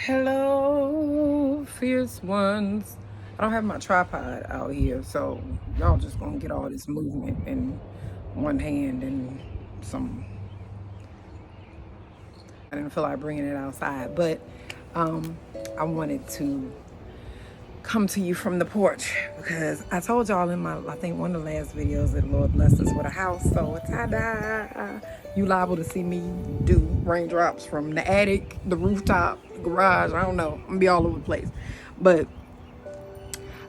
Hello, fierce ones. I don't have my tripod out here, so y'all just gonna get all this movement in one hand and some. I didn't feel like bringing it outside, but I wanted to come to you from the porch because I told y'all in I think one of the last videos that the Lord blessed us with a house. So ta-da! You liable to see me do raindrops from the attic, the rooftop, the garage. I don't know. I'm gonna be all over the place, but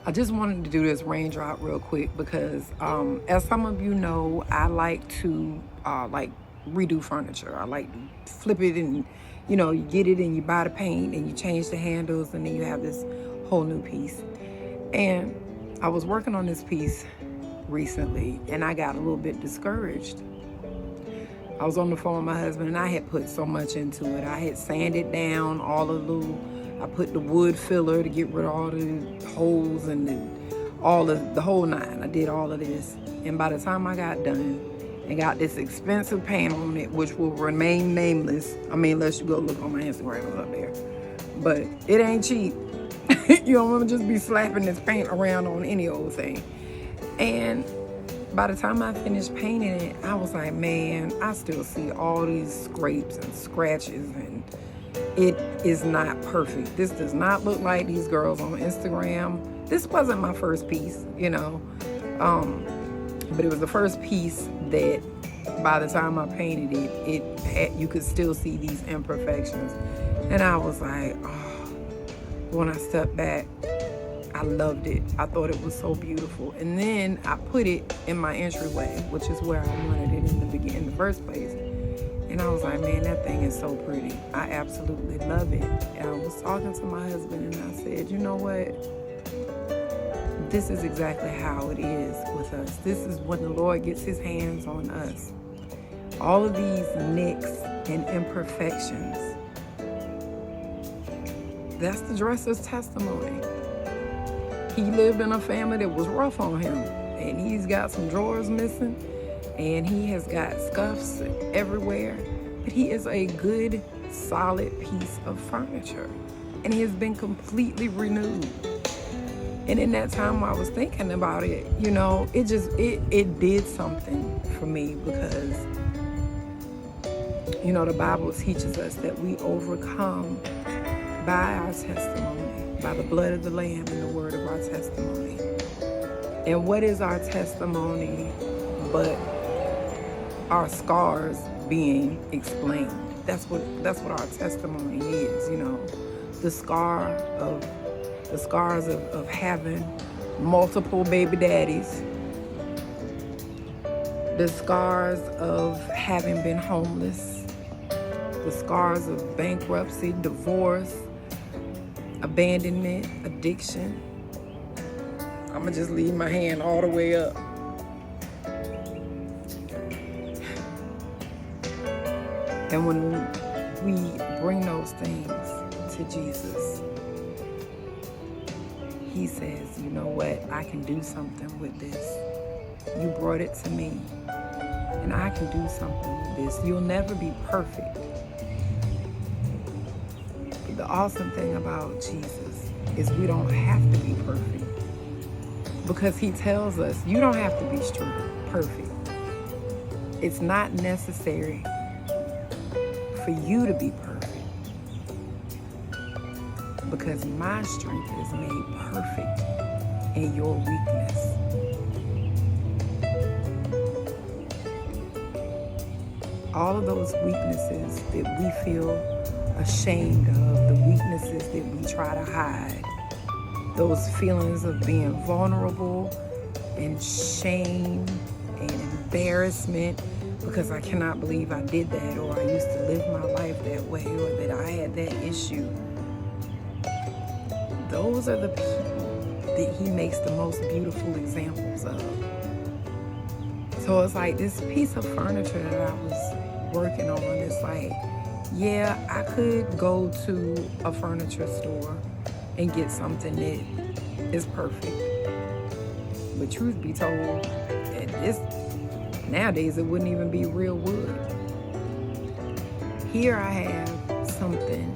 I just wanted to do this raindrop real quick because, as some of you know, I like to like redo furniture. I like to flip it and, you get it and you buy the paint and you change the handles and then you have this whole new piece. And I was working on this piece recently and I got a little bit discouraged. I was on the phone with my husband and I had put so much into it. I had sanded down all of I put the wood filler to get rid of all the holes and the whole nine. I did all of this. And by the time I got done and got this expensive paint on it, which will remain nameless, I mean, unless you go look on my Instagram, it's up there. But it ain't cheap. You don't want to just be slapping this paint around on any old thing. And by the time I finished painting it, I was like, man, I still see all these scrapes and scratches and it is not perfect. This does not look like these girls on Instagram. This wasn't my first piece, but it was the first piece that by the time I painted it you could still see these imperfections. And I was like, oh, when I stepped back, I loved it. I thought it was so beautiful. And then I put it in my entryway, which is where I wanted it in the first place. And I was like, man, that thing is so pretty. I absolutely love it. And I was talking to my husband and I said, you know what? This is exactly how it is with us. This is when the Lord gets his hands on us. All of these nicks and imperfections, that's the dresser's testimony. He lived in a family that was rough on him. And he's got some drawers missing. And he has got scuffs everywhere. But he is a good, solid piece of furniture. And he has been completely renewed. And in that time I was thinking about it, it did something for me because, the Bible teaches us that we overcome by our testimony, by the blood of the Lamb and the word of our testimony. And what is our testimony but our scars being explained? That's what our testimony is, the scars of having multiple baby daddies, the scars of having been homeless, the scars of bankruptcy, divorce, abandonment, addiction. I'm gonna just leave my hand all the way up. And when we bring those things to Jesus, he says, you know what? I can do something with this. You brought it to me, and I can do something with this. You'll never be perfect. But the awesome thing about Jesus is we don't have to be perfect, because he tells us you don't have to be perfect. It's not necessary for you to be perfect, because my strength is made perfect in your weakness. All of those weaknesses that we feel ashamed of, the weaknesses that we try to hide, those feelings of being vulnerable and shame and embarrassment because I cannot believe I did that, or I used to live my life that way, or that I had that issue. Those are the people that he makes the most beautiful examples of. So it's like this piece of furniture that I was working on, it's like, yeah, I could go to a furniture store and get something that is perfect. But truth be told, nowadays it wouldn't even be real wood. Here I have something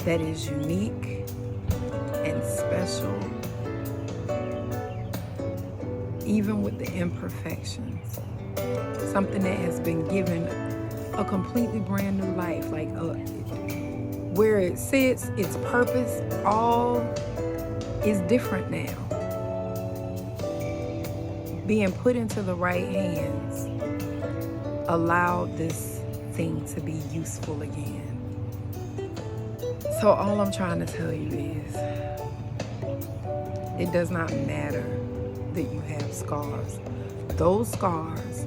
that is unique and special, even with the imperfections. Something that has been given a completely brand new life, like where it sits, its purpose, all is different now. Being put into the right hands allowed this thing to be useful again. So all I'm trying to tell you is, it does not matter that you have scars. Those scars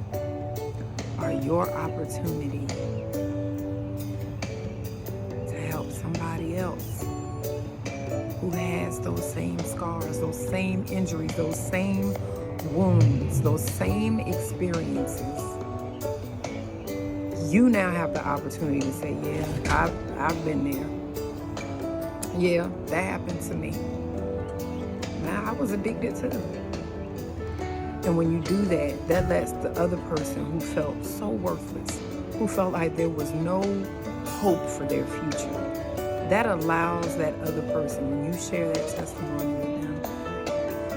are your opportunity to help somebody else who has those same scars, those same injuries, those same wounds, those same experiences. You now have the opportunity to say, yeah, I've been there. Yeah, that happened to me. Now, I was addicted too. And when you do that, that lets the other person who felt so worthless, who felt like there was no hope for their future, that allows that other person, when you share that testimony with them,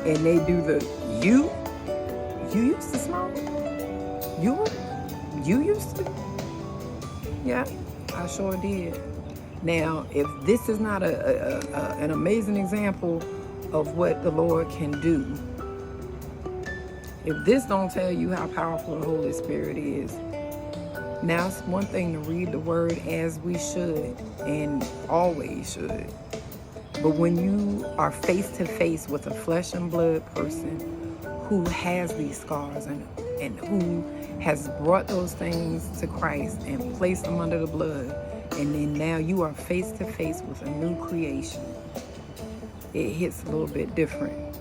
and they do the, you used to smoke? You used to? Yeah, I sure did. Now, if this is not an amazing example of what the Lord can do, if this don't tell you how powerful the Holy Spirit is, now it's one thing to read the word as we should and always should. But when you are face to face with a flesh and blood person who has these scars and who has brought those things to Christ and placed them under the blood, and then now you are face to face with a new creation, it hits a little bit different.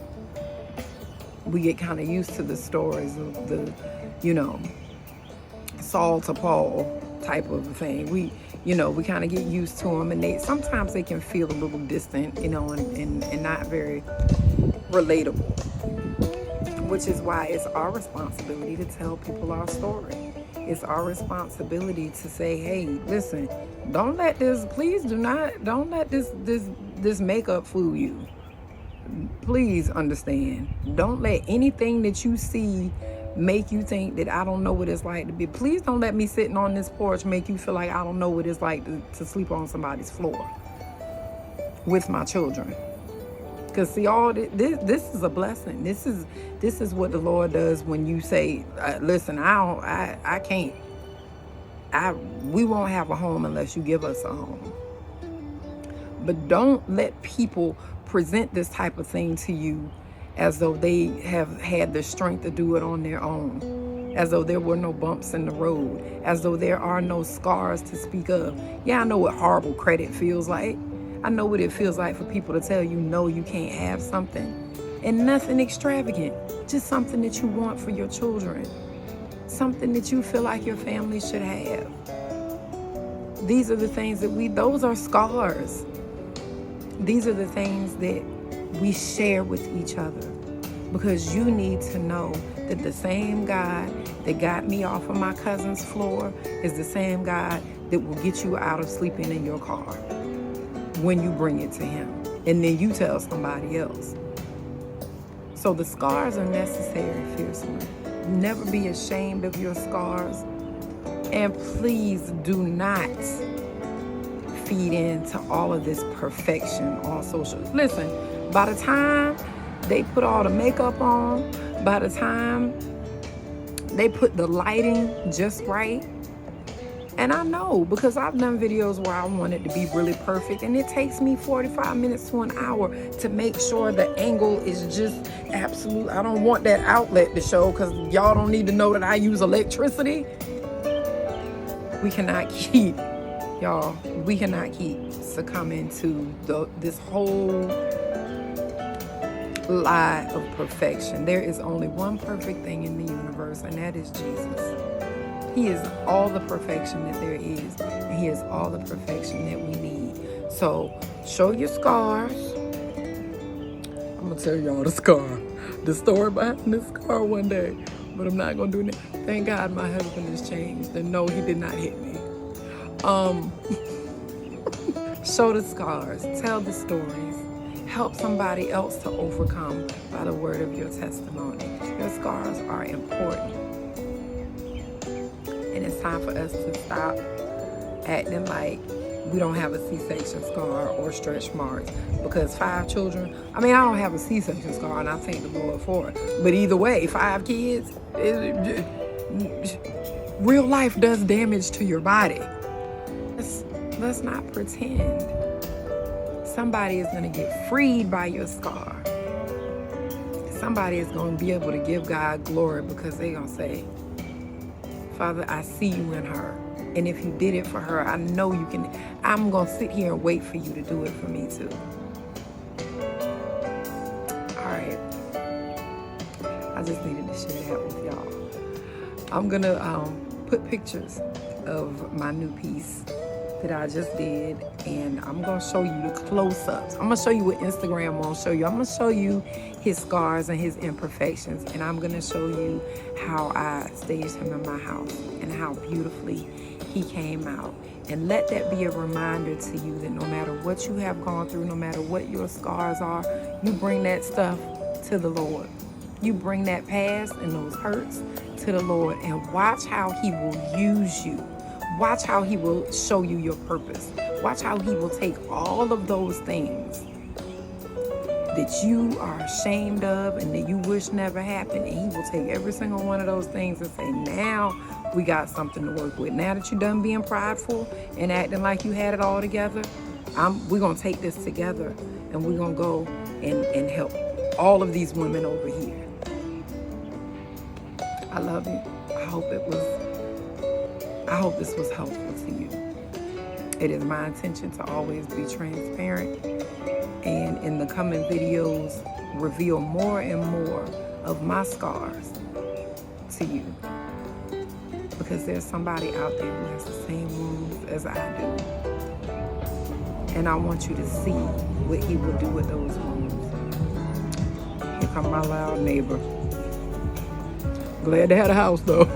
We get kind of used to the stories of the, Saul to Paul type of thing. We kind of get used to them, and sometimes they can feel a little distant, and not very relatable. Which is why it's our responsibility to tell people our story. It's our responsibility to say, hey, listen, don't let this makeup fool you. Please understand. Don't let anything that you see make you think that I don't know what it's like to be. Please don't let me sitting on this porch make you feel like I don't know what it's like to sleep on somebody's floor with my children. Because see, all this is a blessing. This is what the Lord does when you say, listen, I can't. We won't have a home unless you give us a home. But don't let people present this type of thing to you as though they have had the strength to do it on their own, as though there were no bumps in the road, as though there are no scars to speak of. Yeah, I know what horrible credit feels like. I know what it feels like for people to tell you, no, you can't have something. And nothing extravagant, just something that you want for your children, something that you feel like your family should have. These are the things those are scars. These are the things that we share with each other, because you need to know that the same God that got me off of my cousin's floor is the same God that will get you out of sleeping in your car when you bring it to him, and then you tell somebody else. So the scars are necessary, fiercely. Never be ashamed of your scars, and please do not feed into all of this perfection on social. Listen, by the time they put all the makeup on, by the time they put the lighting just right, and I know because I've done videos where I want it to be really perfect, and it takes me 45 minutes to an hour to make sure the angle is just absolute. I don't want that outlet to show, because y'all don't need to know that I use electricity. We cannot keep succumbing to this whole lie of perfection. There is only one perfect thing in the universe, and that is Jesus. He is all the perfection that there is, and he is all the perfection that we need. So show your scars. I'm gonna tell y'all the story behind this scar one day, but I'm not gonna do that. Thank God my husband has changed, and no, he did not hit me. Show the scars, tell the stories, help somebody else to overcome by the word of your testimony. Your scars are important. And it's time for us to stop acting like we don't have a C-section scar or stretch marks. Because 5 children, I mean, I don't have a C-section scar, and I thank the Lord for it. But either way, 5 kids, real life does damage to your body. Let's not pretend. Somebody is going to get freed by your scar. Somebody is going to be able to give God glory because they're going to say, Father, I see you in her. And if you did it for her, I know you can. I'm going to sit here and wait for you to do it for me too. All right. I just needed to share that with y'all. I'm going to put pictures of my new piece that I just did, and I'm going to show you the close-ups. I'm going to show you what Instagram won't show you. I'm going to show you his scars and his imperfections, and I'm going to show you how I staged him in my house and how beautifully he came out. And let that be a reminder to you that no matter what you have gone through, no matter what your scars are, you bring that stuff to the Lord. You bring that past and those hurts to the Lord, and watch how he will use you. Watch how he will show you your purpose. Watch how he will take all of those things that you are ashamed of and that you wish never happened, and he will take every single one of those things and say, now we got something to work with. Now that you're done being prideful and acting like you had it all together, we're going to take this together, and we're going to go and help all of these women over here. I love you. I hope this was helpful to you. It is my intention to always be transparent, and in the coming videos, reveal more and more of my scars to you. Because there's somebody out there who has the same wounds as I do. And I want you to see what he will do with those wounds. Here come my loud neighbor. Glad to have a house though.